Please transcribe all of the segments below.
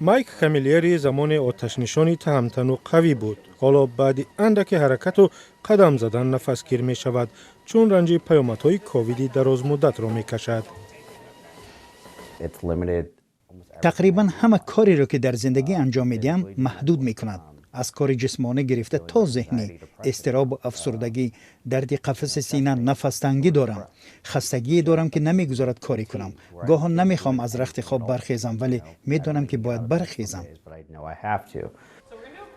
مایک کامیلیری زمان آتش نشانی تهمتن و قوی بود. حالا بعد اندک حرکت و قدم زدن نفس گیر می شود چون رنج پیامدهای کوویدی دراز مدت را می کشد. تقریبا همه کاری را که در زندگی انجام میدیم محدود می کند. از کار جسمانی گرفته تا ذهنی، اضطراب و افسردگی، درد قفس سینه، نفس تنگی دارم. خستگی دارم که نمیگذارد کاری کنم. گاهی نمیخوام از رخت خواب برخیزم ولی میدونم که باید برخیزم.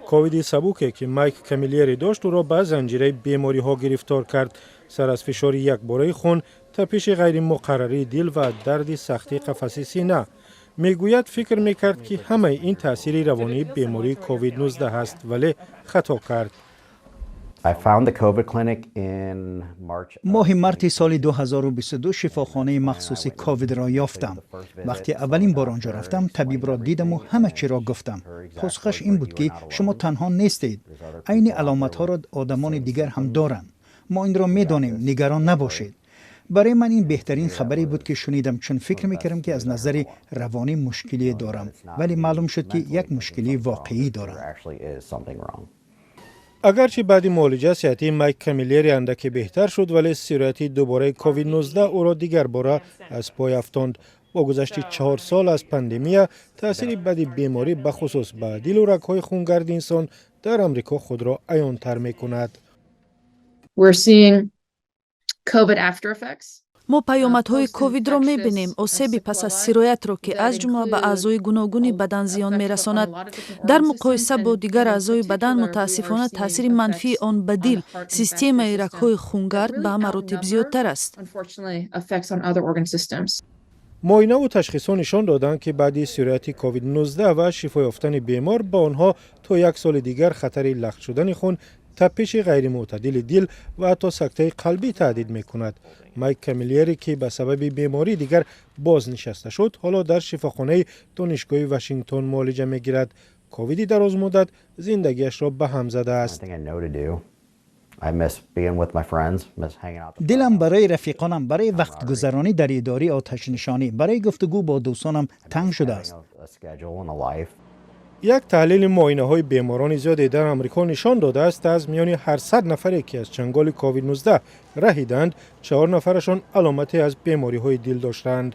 کووید سبوکی که مایک کامیلیری داشت او را به زنجیره بیماری ها گرفتار کرد. سر از فشار یک باره خون، تپش غیر مقرری دل و درد سختی قفس سینه. میگوید فکر میکرد که همه این تاثیر روانی بیماری کووید 19 است ولی خطا کرد. ماه مارت سال 2022 شفاخانه مخصوص کووید را یافتم. وقتی اولین بار آنجا رفتم طبیب را دیدم و همه چی را گفتم. پاسخش این بود که شما تنها نیستید. عین علامت ها را آدمان دیگر هم دارند. ما این را میدانیم، نگران نباشید. برای من این بهترین خبری بود که شنیدم چون فکر میکردم که از نظر روانی مشکلی دارم ولی معلوم شد که یک مشکلی واقعی دارم. اگرچه بعد معالجه صحتی مایک کامیلیری اندکی بهتر شد ولی سرایت دوباره کووید 19 او را دیگر باره از پای افتاند. با گذشت 4 سال از پاندمی تاثیر بد بیماری به خصوص به دل و رگ‌های خونگرد انسان در امریکا خود را عیان‌تر می‌کند. ما پیامدهای کووید را می‌بینیم. آسیب پس از سرایت را که از جمله به اعضای گوناگون بدن زیان می‌رساند. در مقایسه با دیگر اعضای بدن متاسفانه تاثیر منفی آن به دل، سیستم رگ‌های خونگرد به مراتب زیادتر است. معاینه و تشخیص نشان دادند که بعد سرایت کووید 19 و شفا یافتن بیمار با آنها تا 1 سال دیگر خطر لخت شدن خون، تپش غیر معتدل دل و حتی سکته قلبی تهدید می‌کند. مایک کامیلیری که به سبب بیماری دیگر بازنشسته شد، حالا در شفاخانه دانشگاه واشنگتن معالجه می‌گیرد. کووید دراز مدت زندگیش را به هم زده است. دلم برای رفیقانم، برای وقت گذرانی در اداره آتش نشانی، برای گفتگو با دوستانم تنگ شده است. یک تحلیل معاینه‌های بیماران زیادی در آمریکا نشان داده است از میان هر 100 نفری که از چنگال کووید 19 رهیدند، 4 نفرشان علامتی از بیماری‌های دل داشتند.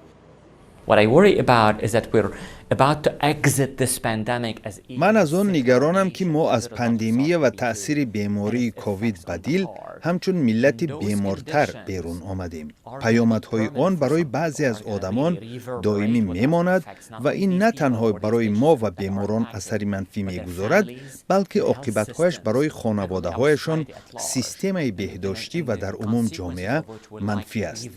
من از آن نگرانم که ما از پاندمی و تأثیر بیماری کووید به دل همچون ملت بیمارتر بیرون آمدیم. پیامدهای آن برای بعضی از آدمان دائمی میماند و این نه تنها برای ما و بیماران اثر منفی میگذارد بلکه عاقبت‌هایش برای خانواده‌هایشان، سیستم بهداشتی و در عموم جامعه منفی است.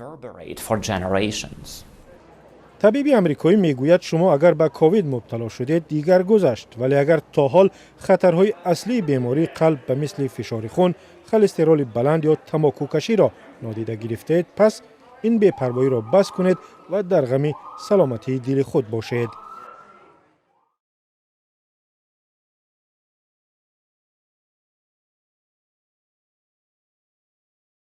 طبیب آمریکایی میگوید شما اگر به کووید مبتلا شدید دیگر گذشت، ولی اگر تا حال خطرهای اصلی بیماری قلب به مثل فشار خون، کلسترول بلند یا تماکو کشی را نادیده گرفتید، پس این بی‌پروایی را بس کنید و در غم سلامتی دل خود باشید.